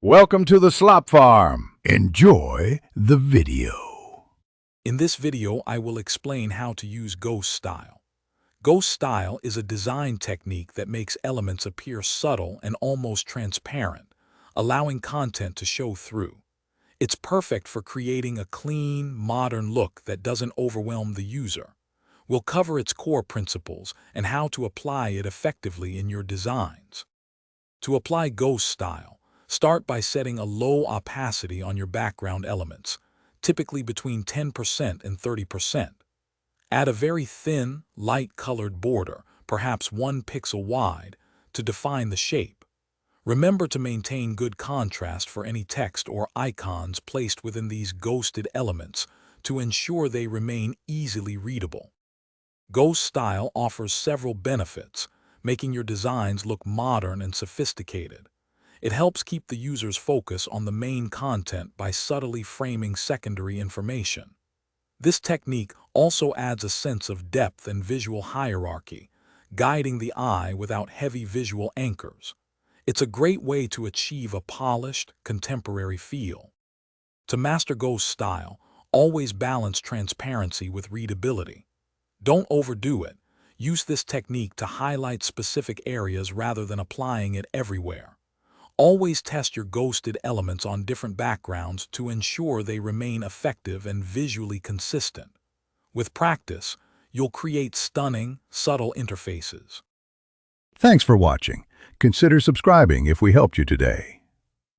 Welcome to the Slop Farm. Enjoy the video. In this video, I will explain how to use ghost style. Ghost style is a design technique that makes elements appear subtle and almost transparent, allowing content to show through. It's perfect for creating a clean, modern look that doesn't overwhelm the user. We'll cover its core principles and how to apply it effectively in your designs. To apply ghost style, start by setting a low opacity on your background elements, typically between 10% and 30%. Add a very thin, light-colored border, perhaps 1 pixel wide, to define the shape. Remember to maintain good contrast for any text or icons placed within these ghosted elements to ensure they remain easily readable. Ghost style offers several benefits, making your designs look modern and sophisticated. It helps keep the user's focus on the main content by subtly framing secondary information. This technique also adds a sense of depth and visual hierarchy, guiding the eye without heavy visual anchors. It's a great way to achieve a polished, contemporary feel. To master ghost style, always balance transparency with readability. Don't overdo it. Use this technique to highlight specific areas rather than applying it everywhere. Always test your ghosted elements on different backgrounds to ensure they remain effective and visually consistent. With practice, you'll create stunning, subtle interfaces. Thanks for watching. Consider subscribing if we helped you today.